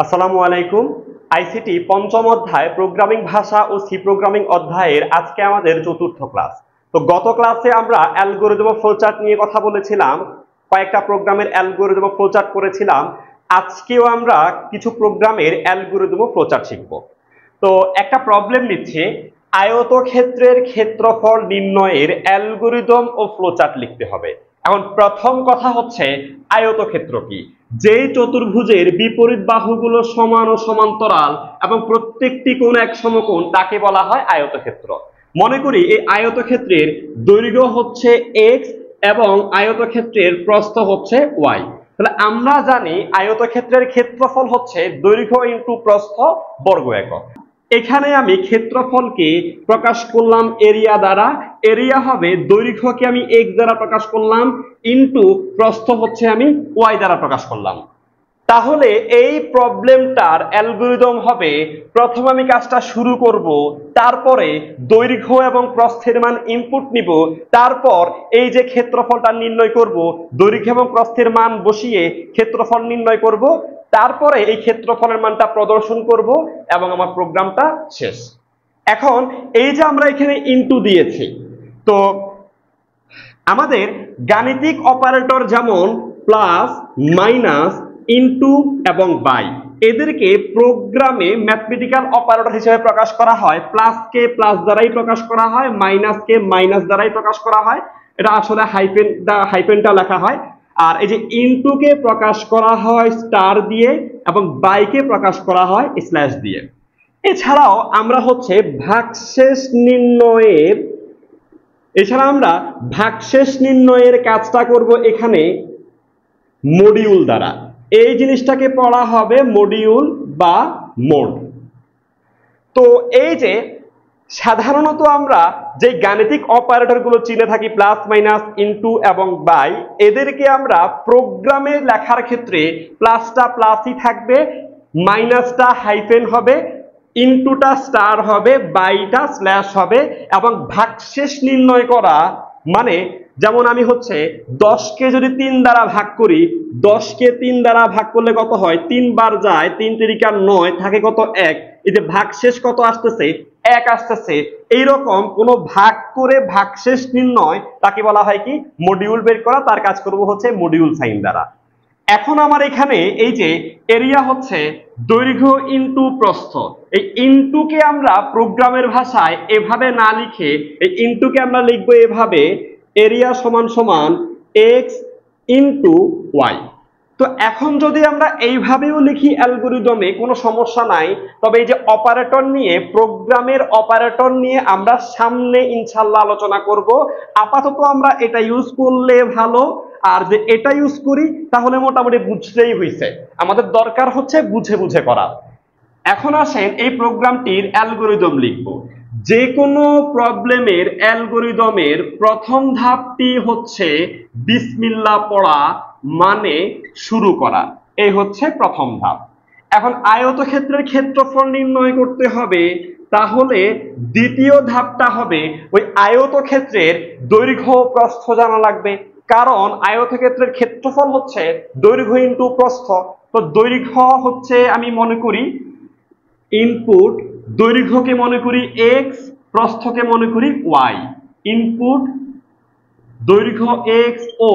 আসসালামু আলাইকুম। আইসিটি পঞ্চম অধ্যায় প্রোগ্রামিং ভাষা ও সি প্রোগ্রামিং অধ্যায়ের আজকে আমাদের চতুর্থ ক্লাস। তো গত ক্লাসে আমরা অ্যালগরিদম ও ফ্লোচার্ট নিয়ে কথা বলেছিলাম, কয়েকটা প্রোগ্রামের অ্যালগরিদম ও ফ্লোচার্ট করেছিলাম। আজকেও আমরা কিছু প্রোগ্রামের অ্যালগরিদম ও ফ্লোচার্ট শিখব। তো একটা প্রবলেম নিচ্ছে, আয়তক্ষেত্রের ক্ষেত্রফল নির্ণয়ের অ্যালগরিদম ও ফ্লোচার্ট লিখতে হবে। এখন প্রথম কথা হচ্ছে আয়তক্ষেত্র কি? যেই চতুর্ভুজের বিপরীত বাহুগুলো সমান ও সমান্তরাল এবং প্রত্যেকটি কোণ এক সমকোণ তাকে বলা হয় আয়তক্ষেত্র। মনে করি এই আয়তক্ষেত্রের দৈর্ঘ্য হচ্ছে x এবং আয়তক্ষেত্রের প্রস্থ হচ্ছে y। তাহলে আমরা জানি আয়তক্ষেত্রের ক্ষেত্রফল হচ্ছে দৈর্ঘ্য ইনটু প্রস্থ বর্গ একক। এখানে আমি ক্ষেত্রফলকে প্রকাশ করলাম এরিয়া দ্বারা। এরিয়া হবে দৈর্ঘ্যকে আমি x দ্বারা প্রকাশ করলাম ইনটু প্রস্থ হচ্ছে আমি y দ্বারা প্রকাশ করলাম। তাহলে এই প্রবলেমটার অ্যালগরিদম হবে, প্রথমে আমি কাজটা শুরু করব, তারপরে দৈর্ঘ্য এবং প্রস্থের মান ইনপুট নিব, তারপর এই যে ক্ষেত্রফলটা নির্ণয় করব, দৈর্ঘ্য এবং প্রস্থের মান বসিয়ে ক্ষেত্রফল নির্ণয় করব, তারপরে এই ক্ষেত্রফলের মানটা প্রদর্শন করব এবং আমার প্রোগ্রামটা শেষ। এখন এই যে আমরা এখানে ইনটু দিয়েছি, তো আমাদের গাণিতিক অপারেটর যেমন প্লাস, মাইনাস, ইনটু এবং বাই, এদেরকে প্রোগ্রামে ম্যাথমেটিক্যাল অপারেটর হিসেবে প্রকাশ করা হয়। প্লাসকে প্লাস দ্বারাই প্রকাশ করা হয়, মাইনাসকে মাইনাস দ্বারাই প্রকাশ করা হয়। এটা আসলে হাইফেনটা লেখা হয়। আর এই যে ইনটুকে প্রকাশ করা হয় স্টার দিয়ে এবং বাইকে প্রকাশ করা হয় স্ল্যাশ দিয়ে। এছাড়াও আমরা হচ্ছে ভাগশেষ নির্ণয়ের কাজটা করব এখানে মডিউল দ্বারা। এই জিনিসটাকে পড়া হবে মডিউল বা মোড। তো এই যে সাধারণত আমরা যে গাণিতিক অপারেটর গুলো চিনে থাকি, প্লাস, মাইনাস, ইনটু এবং বাই, এদেরকে আমরা প্রোগ্রামে লেখার ক্ষেত্রে প্লাসটা প্লাসই থাকবে, মাইনাসটা হাইফেন হবে, ইনটুটা স্টার হবে, বাইটা স্ল্যাশ হবে। এবং ভাগশেষ নির্ণয় করা মানে, যেমন আমি হচ্ছে 10কে যদি 3 দ্বারা ভাগ করি, 10কে 3 দ্বারা ভাগ করলে কত হয়? 3 বার যায়, 3 তিরিকা 9, থাকে কত? 1। এই যে ভাগশেষ কত আসতেছে? 1 আসতেছে। এইরকম কোন ভাগ করে ভাগশেষ নির্ণয় তাকে বলা হয় কি? মডিউল বের করা। তার কাজ করব হচ্ছে মডিউল সাইন দ্বারা। এখন আমার এখানে এই যে এরিয়া হচ্ছে দৈর্ঘ্য ইনটু প্রস্থ, এই ইনটুকে আমরা প্রোগ্রামের ভাষায় এভাবে না লিখে এই ইনটুকে আমরা লিখবো এভাবে, এরিয়া সমান সমান x ইনটু y। তো এখন যদি আমরা এইভাবেও লিখি অ্যালগরিদমে, কোনো সমস্যা নাই। তবে এই যে অপারেটর নিয়ে, প্রোগ্রামের অপারেটর নিয়ে আমরা সামনে ইনশাআল্লাহ আলোচনা করব। আপাতত আমরা এটা ইউজ করলে ভালো, আর যে এটা ইউজ করি তাহলে মোটামুটি বুঝতেই হইছে। আমাদের দরকার হচ্ছে বুঝে বুঝে করা। এখন আসেন এই প্রোগ্রামটির অ্যালগরিদম লিখব। যে কোনো প্রবলেমের অ্যালগরিদমের প্রথম ধাপটি হচ্ছে বিসমিল্লাহ পড়া, মানে শুরু করা। এই হচ্ছে প্রথম ধাপ। এখন আয়তক্ষেত্রের ক্ষেত্রফল নির্ণয় করতে হবে, তাহলে দ্বিতীয় ধাপটা হবে ওই আয়তক্ষেত্রের দৈর্ঘ্য প্রস্থ জানা লাগবে। কারণ আয়তক্ষেত্রের ক্ষেত্রফল হচ্ছে দৈর্ঘ্য ইনটু প্রস্থ। তো দৈর্ঘ্য হচ্ছে আমি মনে করি ইনপুট, দৈর্ঘ্যকে মনে করি x, প্রস্থকে মনে করি y। ইনপুট দৈর্ঘ্য x ও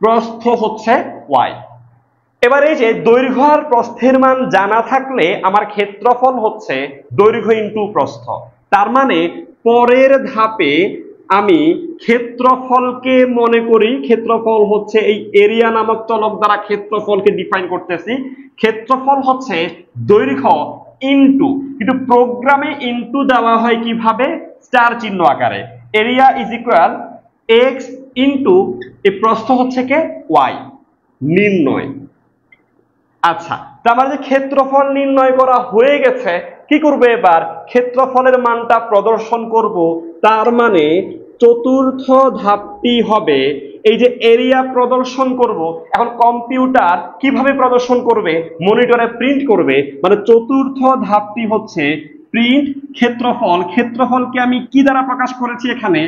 প্রস্থ হচ্ছে y। এবার এই যে দৈর্ঘ্য আর প্রস্থের মান জানা থাকলে আমার ক্ষেত্রফল হচ্ছে দৈর্ঘ্য ইনটু প্রস্থ। তার মানে পরের ধাপে আমি ক্ষেত্রফলকে মনে করি, ক্ষেত্রফল হচ্ছে এই এরিয়া নামক চলক দ্বারা ক্ষেত্রফলকে ডিফাইন করতেছি। ক্ষেত্রফল হচ্ছে দৈর্ঘ্য ইনটু, কিন্তু প্রোগ্রামে ইনটু দেওয়া হয় কিভাবে? স্টার চিহ্ন আকারে। Area is equal x into এই প্রস্থ হচ্ছে কে? y। নির্ণয়। আচ্ছা, তার যে ক্ষেত্রফল নির্ণয় করা হয়ে গেছে, কি করবে এবার? ক্ষেত্রফলের মানটা প্রদর্শন করব। তার মানে চতুর্থ ধাপটি হবে এই যে এরিয়া প্রদর্শন করব। এখন কম্পিউটার কিভাবে প্রদর্শন করবে? মনিটরে প্রিন্ট করবে। মানে চতুর্থ ধাপটি হচ্ছে প্রিন্ট ক্ষেত্রফল। ক্ষেত্রফলকে আমি কি দ্বারা প্রকাশ করেছি? এখানে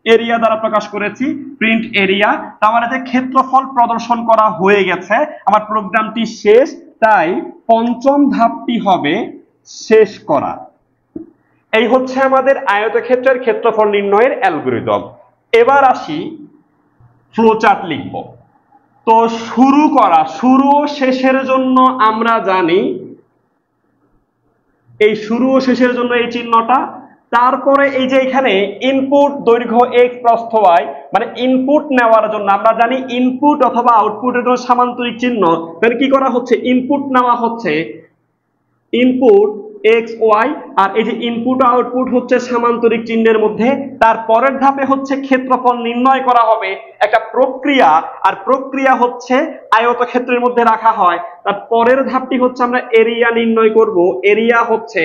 এরিয়া দ্বারা প্রকাশ করেছি, প্রিন্ট এরিয়া। তার মানে যে ক্ষেত্রফল প্রদর্শন করা হয়ে গেছে, আমার প্রোগ্রামটি শেষ। তাই পঞ্চম ধাপটি হবে শেষ করা। এই হচ্ছে আমাদের আয়তক্ষেত্রের ক্ষেত্রফল নির্ণয়ের অ্যালগরিদম। এবার আসি ফ্লোচার্ট লিখব। তো শুরু করা, শুরু ও শেষের জন্য আমরা জানি এই শুরু ও শেষের জন্য এই চিহ্নটা। তারপরে এই যে এখানে ইনপুট দৈর্ঘ্য x প্রস্থ y, মানে ইনপুট নেওয়ার জন্য আমরা জানি ইনপুট অথবা আউটপুটের জন্য সামান্তরিক চিহ্ন, তাহলে কি করা হচ্ছে, ইনপুট নেওয়া হচ্ছে ইনপুট এক্স ওয়াই, আর এই যে ইনপুট আউটপুট হচ্ছে সামান্তরিক চিহ্নের মধ্যে। তার পরের ধাপে হচ্ছে ক্ষেত্রফল নির্ণয় করা হবে, একটা প্রক্রিয়া, আর প্রক্রিয়া হচ্ছে আয়তক্ষেত্রের মধ্যে রাখা হয়। তার পরের ধাপটি হচ্ছে আমরা এরিয়া নির্ণয় করব, এরিয়া হচ্ছে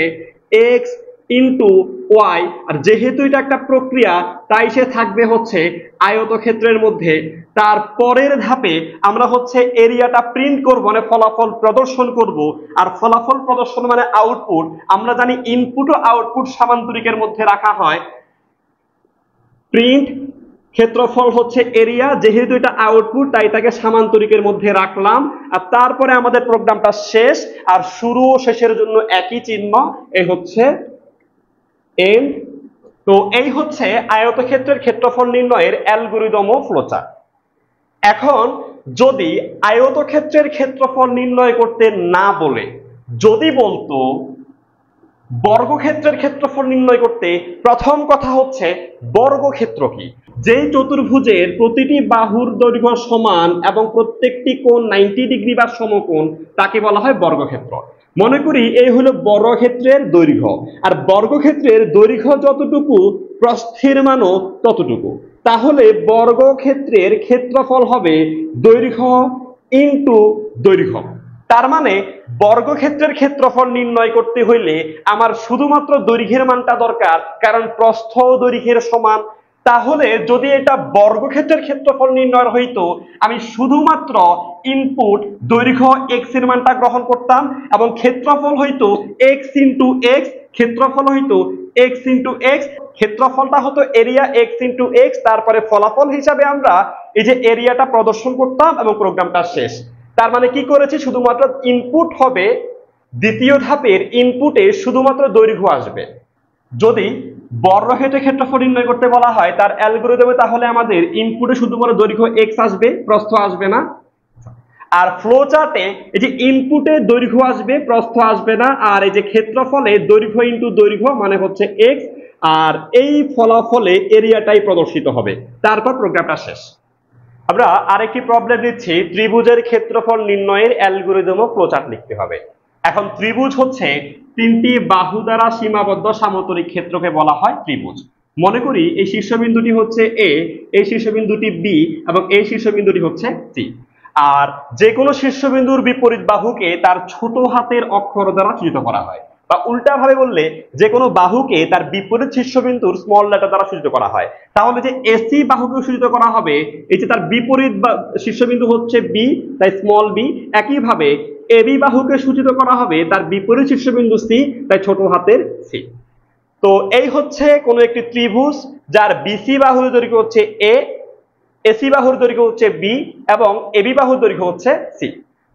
এক্স ইন্টু ওয়াই, আর যেহেতু এটা একটা প্রক্রিয়া তাই সে থাকবে হচ্ছে আয়তক্ষেত্রের মধ্যে। তার পরের ধাপে আমরা হচ্ছে এরিয়াটা প্রিন্ট করব, মানে ফলাফল প্রদর্শন করব, আর ফলাফল প্রদর্শন মানে আউটপুট। আমরা জানি ইনপুট ও আউটপুট সামান্তরিকের মধ্যে রাখা হয়। প্রিন্ট ক্ষেত্রফল হচ্ছে এরিয়া, যেহেতু এটা আউটপুট তাই তাকে সামান্তরিকের মধ্যে রাখলাম। আর তারপরে আমাদের প্রোগ্রামটা শেষ, আর শুরু ও শেষের জন্য একই চিহ্ন, এই হচ্ছে এন্ড। তো এই হচ্ছে আয়তক্ষেত্রের ক্ষেত্রফল নির্ণয়ের অ্যালগরিদম ও ফ্লোচার্ট। এখন যদি আয়তক্ষেত্রের ক্ষেত্রফল নির্ণয় করতে না বলে যদি বলতো বর্গক্ষেত্রের ক্ষেত্রফল নির্ণয় করতে, প্রথম কথা হচ্ছে বর্গক্ষেত্র কি? যেই চতুর্ভুজের প্রতিটি বাহুর দৈর্ঘ্য সমান এবং প্রত্যেকটি কোণ 90 ডিগ্রি বা সমকোণ, তাকে বলা হয় বর্গক্ষেত্র। মনে করি এই হলো বর্গক্ষেত্রের দৈর্ঘ্য, আর বর্গক্ষেত্রের দৈর্ঘ্য যতটুকু প্রস্থের মানও ততটুকু, তাহলে বর্গক্ষেত্রের ক্ষেত্রফল হবে দৈর্ঘ্য ইন্টু দৈর্ঘ্য। তার মানে বর্গক্ষেত্রের ক্ষেত্রফল নির্ণয় করতে হইলে আমার শুধুমাত্র দৈর্ঘ্যের মানটা দরকার, কারণ প্রস্থ ও দৈর্ঘ্যের সমান। তাহলে যদি এটা বর্গক্ষেত্রের ক্ষেত্রফল নির্ণয় হইতো, আমি শুধুমাত্র ইনপুট দৈর্ঘ্য x এর মানটা গ্রহণ করতাম এবং ক্ষেত্রফল হইতো x ইন্টু এক্স, ক্ষেত্রফল হইতো x ইন্টু এক্স, ক্ষেত্রফলটা হতো এরিয়া x ইন্টু এক্স। তারপরে ফলাফল হিসাবে আমরা এই যে এরিয়াটা প্রদর্শন করতাম এবং প্রোগ্রামটা শেষ। তার মানে কি করেছি, শুধুমাত্র ইনপুট হবে, দ্বিতীয় ধাপের ইনপুটে শুধুমাত্র দৈর্ঘ্য আসবে। যদি বর্গক্ষেত্রের ক্ষেত্রফল নির্ণয় করতে বলা হয় তার অ্যালগরিদমে, তাহলে আমাদের ইনপুটে শুধুমাত্র দৈর্ঘ্য x আসবে, প্রস্থ আসবে না। আর ফ্লো চার্টে এই যে ইনপুটে দৈর্ঘ্য আসবে, প্রস্থ আসবে না, আর এই যে ক্ষেত্রফলে দৈর্ঘ্য ইনটু দৈর্ঘ্য মানে হচ্ছে x, আর এই ফলাফলে এরিয়াটাই প্রদর্শিত হবে। তারপর প্রোগ্রামটা শেষ। আমরা আরেকটি প্রবলেম নিচ্ছি, ত্রিভুজের ক্ষেত্রফল নির্ণয়ের অ্যালগরিদম ও ফ্লোচার্ট লিখতে হবে। এখন ত্রিভুজ হচ্ছে তিনটি বাহু দ্বারা সীমাবদ্ধ সামান্তরিক ক্ষেত্রকে বলা হয় ত্রিভুজ। মনে করি এই শীর্ষবিন্দুটি হচ্ছে এ, এই শীর্ষবিন্দুটি বি এবং এই শীর্ষবিন্দুটি হচ্ছে সি। আর যে কোনো শীর্ষবিন্দুর বিপরীত বাহুকে তার ছোট হাতের অক্ষর দ্বারা চিহ্নিত করা হয়, বা উল্টা ভাবে বললে যে কোনো বাহুকে তার বিপরীত শীর্ষবিন্দুর স্মল লেটার দ্বারা সূচিত করা হয়। তাহলে যে এসি বাহুকে সূচিত করা হবে, এই যে তার বিপরীত শীর্ষবিন্দু হচ্ছে বি তাই স্মল বি, একইভাবে এবি বাহুকে সূচিত করা হবে তার বিপরীত শীর্ষবিন্দু সি তাই ছোট হাতের সি। তো এই হচ্ছে কোন একটি ত্রিভুজ যার বিসি বাহুর দৈর্ঘ্য হচ্ছে এ, এসি বাহুর দৈর্ঘ্য হচ্ছে বি এবং এবি বাহুর দৈর্ঘ্য হচ্ছে সি।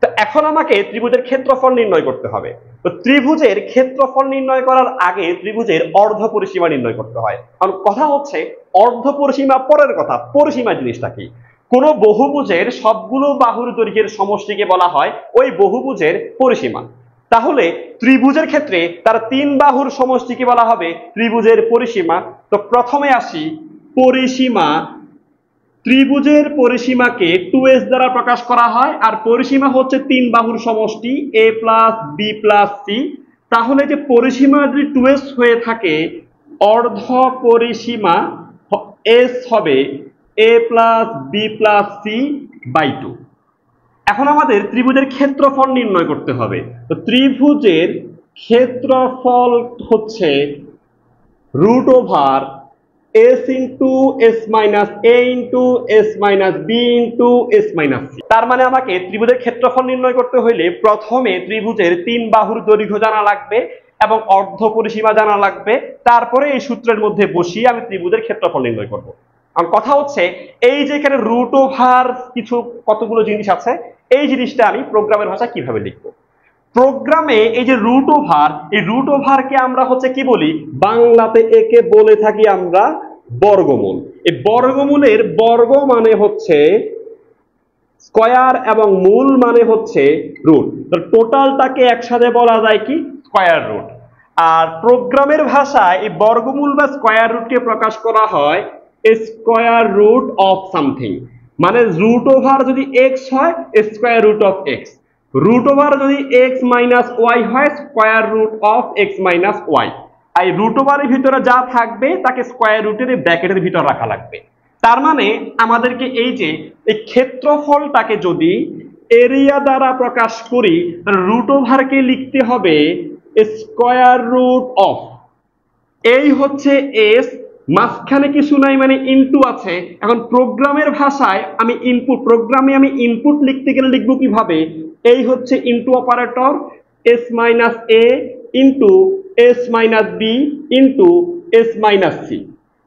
তো এখন আমাকে ত্রিভুজের ক্ষেত্রফল নির্ণয় করতে হবে। তো ত্রিভুজের ক্ষেত্রফল নির্ণয় করার আগে ত্রিভুজের অর্ধ পরিসীমা নির্ণয় করতে হয়। কারণ কথা হচ্ছে অর্ধ পরিসীমা পরের কথা, পরিসীমা জিনিসটা কি? কোন বহুভুজের সবগুলো বাহুর দৈর্ঘ্যের সমষ্টিকে বলা হয় ওই বহুভুজের পরিসীমা। তাহলে ত্রিভুজের ক্ষেত্রে তার তিন বাহুর সমষ্টিকে বলা হবে ত্রিভুজের পরিসীমা। তো প্রথমে আসি পরিসীমা। ত্রিভুজের পরিসীমাকে 2s দ্বারা প্রকাশ করা হয়, আর পরিসীমা হচ্ছে তিন বাহুর সমষ্টি a plus B plus c. তাহলে যে পরিসীমা যদি 2s হয়ে থাকে, অর্ধ পরিসীমা s হবে a plus B plus C by 2। এখন আমাদের ত্রিভুজের ক্ষেত্রফল নির্ণয় করতে হবে। তো ত্রিভুজের ক্ষেত্রফল হচ্ছে root over s into S minus এ into S minus B into S minus C. তার মানে আমাকে ত্রিভুজের ক্ষেত্রফল নির্ণয় করতে হলে প্রথমে ত্রিভুজের তিন বাহুর দৈর্ঘ্য জানা লাগবে এবং অর্ধ পরিসীমা জানা লাগবে। তারপরে এই সূত্রের মধ্যে বসিয়ে আমি ত্রিভুজের ক্ষেত্রফল নির্ণয় করব। কারণ কথা হচ্ছে এই যে এখানে রুট ওভার কিছু কতগুলো জিনিস আছে, এই জিনিসটা আমি প্রোগ্রামের ভাষায় কিভাবে লিখবো। প্রোগ্রামে এই যে রুট ওভার, এই রুট ওভারকে আমরা হচ্ছে কি বলি, বাংলাতে একে বলে থাকি আমরা বর্গমূল। এই বর্গমূলের বর্গ মানে হচ্ছে স্কয়ার এবং মূল মানে হচ্ছে রুট। তো টোটালটাকে একসাথে বলা যায় কি, স্কয়ার রুট। আর প্রোগ্রামের ভাষায় এই বর্গমূল বা স্কয়ার রুটকে প্রকাশ করা হয় স্কয়ার রুট অফ সামথিং। মানে রুট ওভার যদি এক্স হয়, square root of x. Root over যদি এক্স মাইনাস ওয়াই হয়, square root of x minus y. আর রুট ওভারের ভিতরে যা থাকবে তাকে স্কয়ার রুটের ব্র্যাকেটের ভিতর রাখা লাগবে। তার মানে আমাদেরকে এই যে এই ক্ষেত্রফলটাকে যদি এরিয়া দ্বারা প্রকাশ করি, রুট ওভারকে লিখতে হবে স্কয়ার রুট অফ, এই হচ্ছে এস, মাঝখানে কিছু নাই মানে ইনটু আছে। এখন প্রোগ্রামের ভাষায় আমি ইনপুট, প্রোগ্রামে আমি ইনপুট লিখতে গেলে লিখবো কিভাবে, এই হচ্ছে into operator, S minus A into S minus B into S minus C.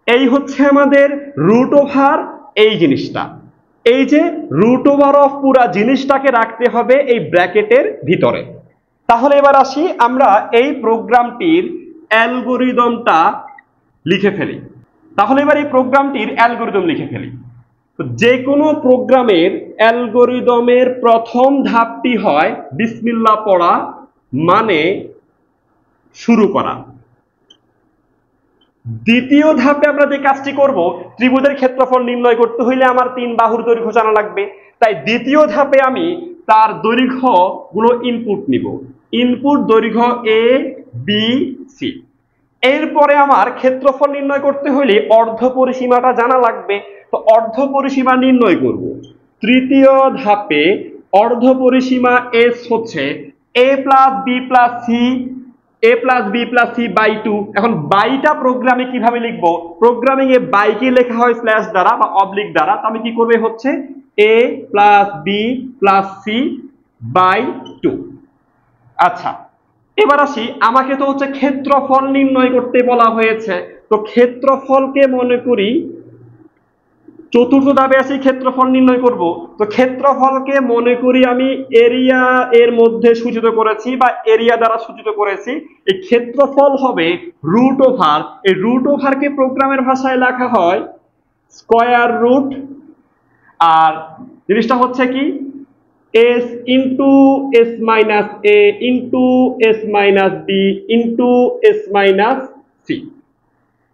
এই হচ্ছে আমাদের রুট ওভার এই জিনিসটা। এই যে রুট ওভার অফ পুরা জিনিসটাকে রাখতে হবে এই ব্র্যাকেটের ভিতরে। তাহলে এবার আসি আমরা এই প্রোগ্রামটির অ্যালগরিদমটা লিখে ফেলি। তাহলে এবার এই প্রোগ্রামটির অ্যালগরিদম লিখে ফেলি। তো যে কোনো প্রোগ্রামের অ্যালগরিদমের প্রথম ধাপটি হয় বিসমিল্লাহ পড়া, মানে শুরু করা। দ্বিতীয় ধাপে আমরা যে কাজটি করব, ত্রিভুজের ক্ষেত্রফল নির্ণয় করতে হইলে আমার 3 বাহুর দৈর্ঘ্য জানা লাগবে। তাই দ্বিতীয় ধাপে আমি তার দৈর্ঘ্যগুলো ইনপুট নিব। ইনপুট দৈর্ঘ্য এ বি সি। এরপরে আমার ক্ষেত্রফল নির্ণয় করতে হলে অর্ধ পরিসীমাটা জানা লাগবে। তো অর্ধ পরিসীমা নির্ণয় করব। তৃতীয় ধাপে অর্ধ পরিসীমা এস হচ্ছে A plus B plus C, A plus B plus C by 2। এখন বাইটা প্রোগ্রামে কিভাবে লিখবো, প্রোগ্রামিং এ বাইকে লেখা হয় স্ল্যাশ দ্বারা বা অবলিক দ্বারা। তো আমি কি করবে হচ্ছে A plus B plus C by 2। আচ্ছা, এবার আসি, আমাকে তো হচ্ছে ক্ষেত্রফল নির্ণয় করতে বলা হয়েছে। তো ক্ষেত্রফলকে মনে করি চতুর্থ ধাপে আসি ক্ষেত্রফল নির্ণয় করব। তো ক্ষেত্রফলকে মনে করি আমি এরিয়া এর মধ্যে সূচিত করেছি বা এরিয়া দ্বারা সূচিত করেছি। এই ক্ষেত্রফল হবে রুট ওভার। এই রুট ওভারকে প্রোগ্রামের ভাষায় লেখা হয় স্কয়ার রুট, আর জিনিসটা হচ্ছে কি এস ইন্টু এস মাইনাস এ into S minus B into S minus C.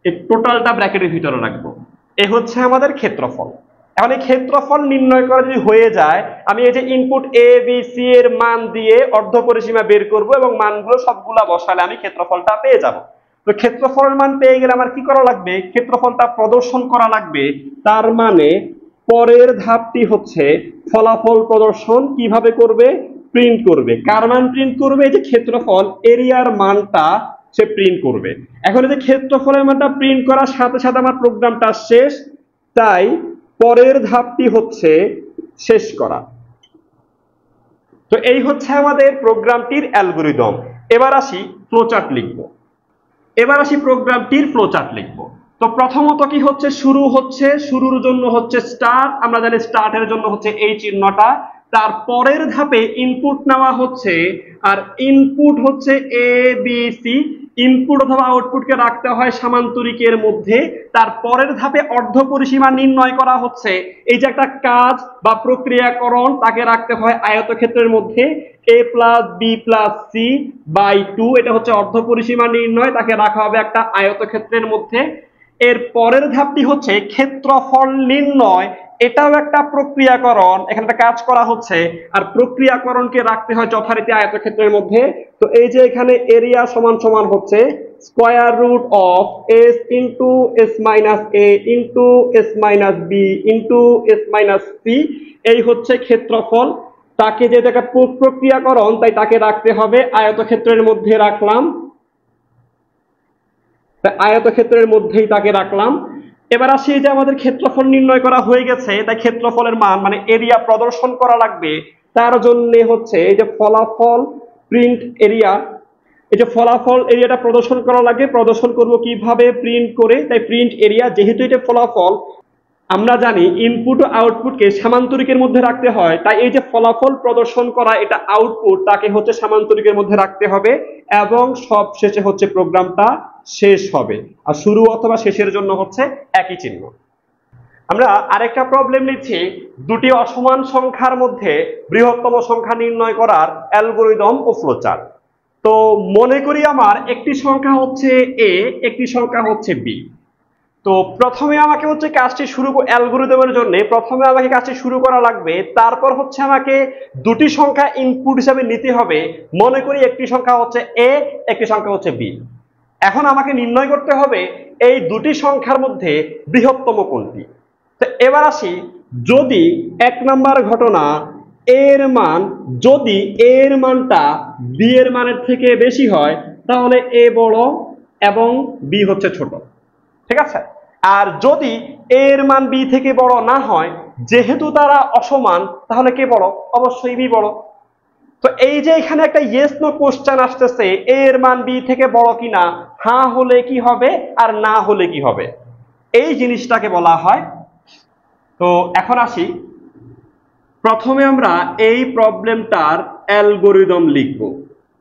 এই টোটালটা ব্র্যাকেটের ভিতরে রাখবো। এ হচ্ছে আমাদের ক্ষেত্রফল। এখন এই ক্ষেত্রফল নির্ণয় করা যদি হয়ে যায়, আমি এই যে ইনপুট এ বি সি এর মান দিয়ে অর্ধ পরিসীমা বের করব এবং মানগুলো সবগুলা বসালে আমি ক্ষেত্রফলটা পেয়ে যাব। তো ক্ষেত্রফলের মান পেয়ে গেলে আমার কি করা লাগবে, ক্ষেত্রফলটা প্রদর্শন করা লাগবে। তার মানে পরের ধাপটি হচ্ছে ফলাফল প্রদর্শন। কিভাবে করবে, প্রিন্ট করবে। কার মান প্রিন্ট করবে, এই যে ক্ষেত্রফল এরিয়ার মানটা সে প্রিন্ট করবে। এখন এই যে ক্ষেত্রফলের মানটা প্রিন্ট করার সাথে সাথে আমার প্রোগ্রামটা শেষ। তাই পরের ধাপটি হচ্ছে শেষ করা। তো এই হচ্ছে আমাদের প্রোগ্রামটির অ্যালগরিদম। এবার আসি ফ্লোচার্ট লিখব। এবার আসি প্রোগ্রামটির ফ্লোচার্ট লিখব। তো প্রথমত কি হচ্ছে, শুরু হচ্ছে, শুরুর জন্য হচ্ছে স্টার্ট। আমরা জানি স্টার্টের জন্য হচ্ছে এই চিহ্নটা। তার পরের ধাপে ইনপুট নেওয়া হচ্ছে, আর ইনপুট হচ্ছে এ বি সি। ইনপুট অথবা আউটপুটকে রাখতে হয় সামান্তরিকের মধ্যে। তার পরের ধাপে অর্ধ পরিসীমা নির্ণয় করা হচ্ছে। এই যে একটা কাজ বা প্রক্রিয়াকরণ, তাকে রাখতে হয় আয়তক্ষেত্রের মধ্যে। A plus B plus C by 2, এটা হচ্ছে অর্ধ পরিসীমা নির্ণয়, তাকে রাখা হবে একটা আয়তক্ষেত্রের মধ্যে। এর পরের ধাপটি হচ্ছে ক্ষেত্রফল নির্ণয়। এটাও একটা প্রক্রিয়াকরণ, এখানে একটা কাজ করা হচ্ছে, আর প্রক্রিয়াকরণকে রাখতে হয় যথারীতি আয়তক্ষেত্রের মধ্যে। তো এই যে এখানে এরিয়া সমান সমান হচ্ছে square root of s into S minus A into S minus B into S minus C. এই হচ্ছে ক্ষেত্রফল। তাকে যে একটা প্রক্রিয়াকরণ, তাই তাকে রাখতে হবে আয়তক্ষেত্রের মধ্যে রাখলাম, আয়তক্ষেত্রের মধ্যেই তাকে রাখলাম। এবার আসি, যে আমাদের ক্ষেত্রফল নির্ণয় করা হয়ে গেছে, তাই ক্ষেত্রফলের মান মানে এরিয়া প্রদর্শন করা লাগবে। তার জন্য হচ্ছে এই যে ফলাফল প্রিন্ট এরিয়া, এই যে ফলাফল এরিয়াটা প্রদর্শন করা লাগে। প্রদর্শন করব কিভাবে, প্রিন্ট করে। তাই প্রিন্ট এরিয়া, যেহেতু এটা ফলাফল, আমরা জানি ইনপুট ও আউটপুটকে সামান্তরিকের মধ্যে রাখতে হয়, তাই এই যে ফলাফল প্রদর্শন করা এটা আউটপুট, তাকে হচ্ছে সামান্তরিকের মধ্যে রাখতে হবে এবং সব শেষে হচ্ছে প্রোগ্রামটা শেষ হবে। আর শুরু অথবা শেষের জন্য হচ্ছে একই চিহ্ন। আমরা আরেকটা প্রবলেম নিচ্ছি, দুটি অসমান সংখ্যার মধ্যে বৃহত্তম সংখ্যা নির্ণয় করার অ্যালগরিদম ও ফ্লোচার্ট। তো মনে করি আমার একটি সংখ্যা হচ্ছে এ, একটি সংখ্যা হচ্ছে বি। তো প্রথমে আমাকে হচ্ছে কাজটি শুরু অ্যালগরিদমের জন্য প্রথমে আমাকে কাজটি শুরু করা লাগবে, তারপর হচ্ছে আমাকে দুটি সংখ্যা ইনপুট হিসাবে নিতে হবে। মনে করি একটি সংখ্যা হচ্ছে এ, একটি সংখ্যা হচ্ছে বি। এখন আমাকে নির্ণয় করতে হবে এই দুটি সংখ্যার মধ্যে বৃহত্তম কোনটি। তো এবার আসি, যদি এক নাম্বার ঘটনা এর মান, যদি এর মানটা বি এর মানের থেকে বেশি হয় তাহলে এ বড় এবং বি হচ্ছে ছোট, ঠিক আছে। আর যদি এর মান বি থেকে বড় না হয়, যেহেতু তারা অসমান, তাহলে কে বড়? অবশ্যই বি বড়। তো এই যে এখানে একটা ইয়েস নো কোশ্চেন আসতেছে, এর মান বি থেকে বড় কিনা, হ্যাঁ হলে কি হবে আর না হলে কি হবে, এই জিনিসটাকে বলা হয়। তো এখন আসি, প্রথমে আমরা এই প্রবলেমটার অ্যালগরিদম লিখব।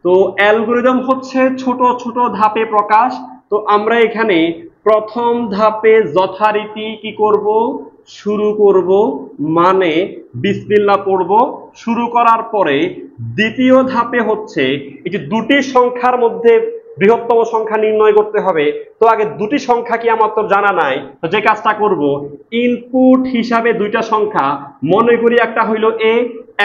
তো অ্যালগরিদম হচ্ছে ছোট ছোট ধাপে প্রকাশ। তো আমরা এখানে প্রথম ধাপে যথারীতি কি করব, শুরু করব, মানে বিসমিল্লাহ পড়ব। শুরু করার পরে দ্বিতীয় ধাপে হচ্ছে এই যে দুটি সংখ্যার মধ্যে বৃহত্তম সংখ্যা নির্ণয় করতে হবে। তো আগে দুটি সংখ্যা কি আমার তো জানা নাই, তো যে কাজটা করব, ইনপুট হিসাবে দুইটা সংখ্যা, মনে করি একটা হইল এ,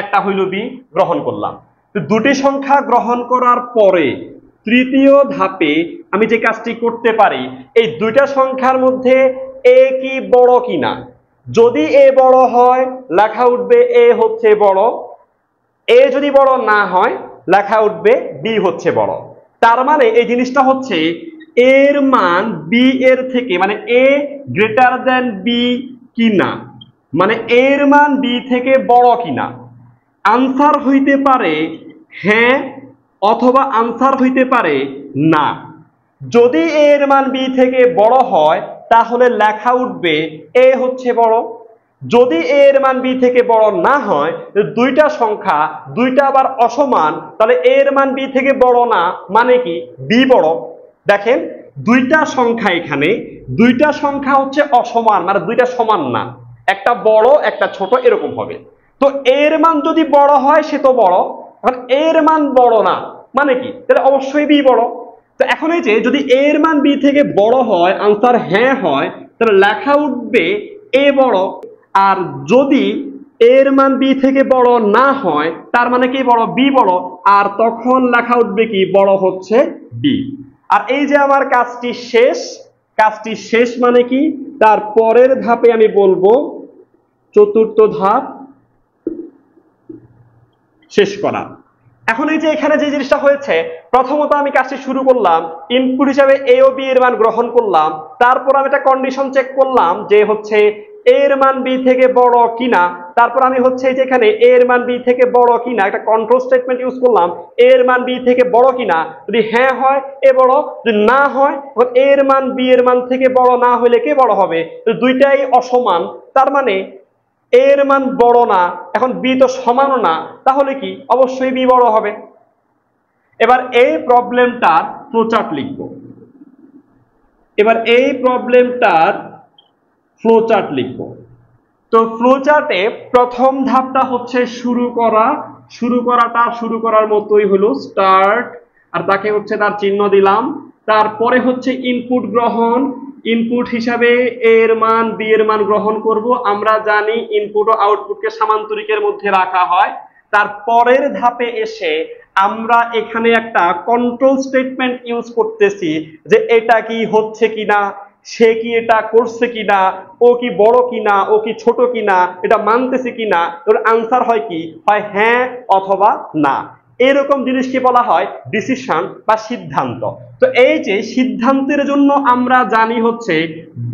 একটা হইল বি, গ্রহণ করলাম। তো দুটি সংখ্যা গ্রহণ করার পরে তৃতীয় ধাপে আমি যে কাজটি করতে পারি, এই দুইটা সংখ্যার মধ্যে এ কি বড় কিনা। যদি এ বড় হয় লেখা উঠবে এ হচ্ছে বড়, এ যদি বড় না হয় লেখা উঠবে বি হচ্ছে বড়। তার মানে এই জিনিসটা হচ্ছে এর মান বি এর থেকে, মানে এ গ্রেটার দেন বি কিনা, মানে এর মান বি থেকে বড় কিনা। আনসার হইতে পারে হ্যাঁ অথবা আনসার হইতে পারে না। যদি এর মান বি থেকে বড় হয় তাহলে লেখা উঠবে এ হচ্ছে বড়। যদি এর মান বি থেকে বড় না হয়, দুইটা সংখ্যা দুইটা আবার অসমান, তাহলে এর মান বি থেকে বড় না মানে কি বি বড়। দেখেন দুইটা সংখ্যা, এখানে দুইটা সংখ্যা হচ্ছে অসমান, মানে দুইটা সমান না, একটা বড় একটা ছোট এরকম হবে। তো এর মান যদি বড় হয় সে তো বড়, এখন এর মান বড় না মানে কি, তাহলে অবশ্যই বি বড়। তো এখন এই যে যদি এর মান বি থেকে বড় হয়, আনসার হ্যাঁ হয়, তাহলে লেখা উঠবে এ বড়। আর যদি এর মান বি থেকে বড় না হয় তার মানে কি বড়, বি বড়, আর তখন লেখা উঠবে কি বড় হচ্ছে বি। আর এই যে আমার কাজটি শেষ, কাজটি শেষ মানে কি, তার পরের ধাপে আমি বলবো চতুর্থ ধাপ শেষ করা। এখন এই যে এখানে যে জিনিসটা হয়েছে, প্রথমত আমি কাজটি শুরু করলাম, ইনপুট হিসাবে এ ও বি এর মান গ্রহণ করলাম, তারপর আমি একটা কন্ডিশন চেক করলাম যে হচ্ছে এর মান বি থেকে বড় কিনা, তারপর আমি হচ্ছে এই যে এখানে এর মান বি থেকে বড় কিনা একটা কন্ট্রোল স্টেটমেন্ট ইউজ করলাম, এর মান বি থেকে বড় কিনা, যদি হ্যাঁ হয় এ বড়, যদি না হয় এর মান বি এর মান থেকে বড় না হলে কে বড় হবে, দুইটাই অসমান, তার মানে এর মান বড় না, এখন বি তো সমানও না, তাহলে কি অবশ্যই বি বড় হবে। এবার এই প্রবলেমটার ফ্লোচার্ট লিখব। এবার এই প্রবলেমটার ফ্লোচার্ট লিখব। তো ফ্লোচার্টে প্রথম ধাপটা হচ্ছে শুরু করা, শুরু করাটা শুরু করার মতোই হলো স্টার্ট, আর তাকে হচ্ছে তার চিহ্ন দিলাম। তারপরে হচ্ছে ইনপুট গ্রহণ, ইনপুট হিসাবে এর মান বি এর মান গ্রহণ করব। আমরা জানি ইনপুট ও আউটপুটকে সামান্তরিকের মধ্যে রাখা হয়। তারপরের ধাপে এসে আমরা এখানে একটা কন্ট্রোল স্টেটমেন্ট ইউজ করতেছি যে এটা কি হচ্ছে কিনা, সে কি এটা করছে কিনা, ও কি বড় কিনা, ও কি ছোট কিনা, এটা মানতেছে কিনা। তোর আনসার হয় কি, হয় হ্যাঁ অথবা না। এরকম জিনিসকে বলা হয় ডিসিশন বা সিদ্ধান্ত। তো এই যে সিদ্ধান্তের জন্য আমরা জানি হচ্ছে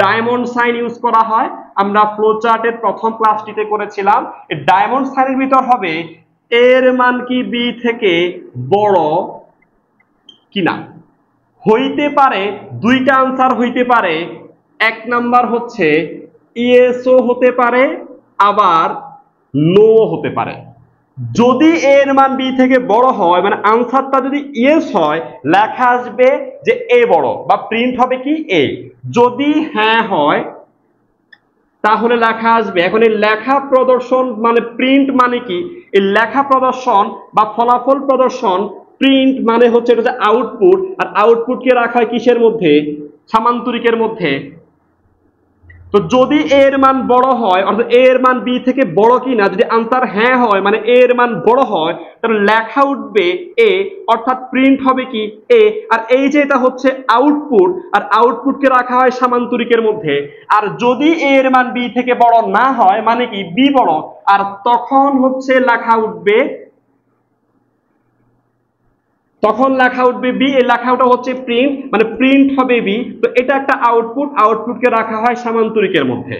ডায়মন্ড সাইন ইউজ করা হয়, আমরা ফ্লোচার্টের প্রথম ক্লাসটিতে করেছিলাম। এই ডায়মন্ড সাইনের ভিতর হবে এর মান কি বি থেকে বড় কিনা। হইতে পারে দুইটা আনসার হইতে পারে, এক নাম্বার হচ্ছে ইয়েসও হতে পারে আবার নো হতে পারে। যদি এ এর মান বি থেকে বড় হয় মানে আনসারটা যদি ইয়েস হয় লেখা আসবে যে এ বড় বা প্রিন্ট হবে কি এ। যদি হ্যাঁ হয় তাহলে লেখা আসবে, এখন এই লেখা প্রদর্শন মানে প্রিন্ট মানে কি, এই লেখা প্রদর্শন বা ফলাফল প্রদর্শন, প্রিন্ট মানে হচ্ছে এটা যে আউটপুট, আর আউটপুটকে রাখা হয় কিসের মধ্যে, সামান্তরিকের মধ্যে। তো যদি এ এর মান বড় হয় অর্থাৎ এ এর মান বি থেকে বড় কিনা, যদি আনসার হ্যাঁ হয় মানে এ এর মান বড় হয় তাহলে লেখা উঠবে এ, অর্থাৎ প্রিন্ট হবে কি এ। আর এই যে এটা হচ্ছে আউটপুট, আর আউটপুটকে রাখা হয় সামান্তরিকের মধ্যে। আর যদি এ এর মান বি থেকে বড় না হয় মানে কি বি বড়, আর তখন হচ্ছে লেখা উঠবে, তখন লেখা উঠবে বি, এই লেখাটা হচ্ছে প্রিন্ট মানে প্রিন্ট হবে বি। তো এটা একটা আউটপুট, আউটপুটকে রাখা হয় সামান্তরিকের মধ্যে।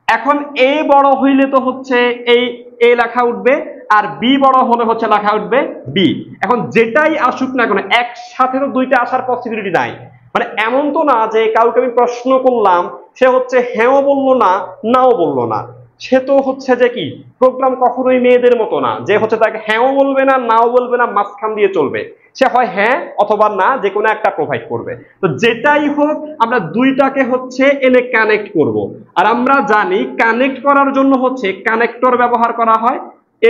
এখন এ বড় হইলে তো হচ্ছে এই এ লেখা উঠবে, আর বি বড় হলে হচ্ছে লেখা উঠবে বি। এখন যেটাই আসুক না কেন একসাথে তো দুইটা আসার পসিবিলিটি নাই। মানে এমন তো না যে কাউকে আমি প্রশ্ন করলাম সে হচ্ছে হ্যাঁও বললো না নাও বললো না, সে তো হচ্ছে যে কি প্রোগ্রাম কখনোই মেয়েদের মতো না যে হচ্ছে তাকে হ্যাঁও বলবে না নাও বলবে না, মাঝখান দিয়ে চলবে। সে হয় হ্যাঁ অথবা না, যে কোনো একটা প্রোভাইড করবে। তো যেটাই হোক আমরা দুইটাকে হচ্ছে এনে কানেক্ট করব। আর আমরা জানি কানেক্ট করার জন্য হচ্ছে কানেক্টর ব্যবহার করা হয়,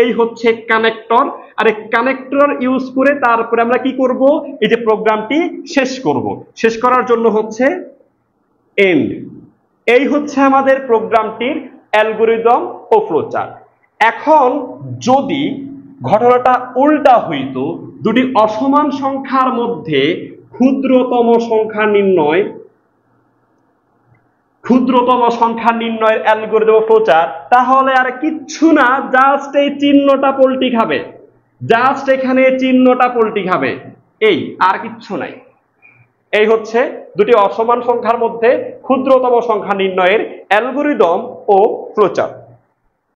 এই হচ্ছে কানেক্টর। আর এই কানেক্টর ইউজ করে তারপরে আমরা কি করব, এই যে প্রোগ্রামটি শেষ করব। শেষ করার জন্য হচ্ছে এন্ড। এই হচ্ছে আমাদের প্রোগ্রামটির অ্যালগরিদম ও ফ্লোচার্ট। এখন যদি ঘটনাটা উল্টা হইতো, দুটি অসমান সংখ্যার মধ্যে ক্ষুদ্রতম সংখ্যা নির্ণয়, ক্ষুদ্রতম সংখ্যা নির্ণয়ের অ্যালগরিদম ও ফ্লোচার্ট, তাহলে আর কিচ্ছু না, জাস্ট এই চিহ্নটা পল্টি খাবে, জাস্ট এখানে চিহ্নটা পল্টি খাবে, এই আর কিচ্ছু নাই। এই হচ্ছে দুটি অসমান সংখ্যার মধ্যে ক্ষুদ্রতম সংখ্যা নির্ণয়ের অ্যালগরিদম ও ফ্লোচার্ট।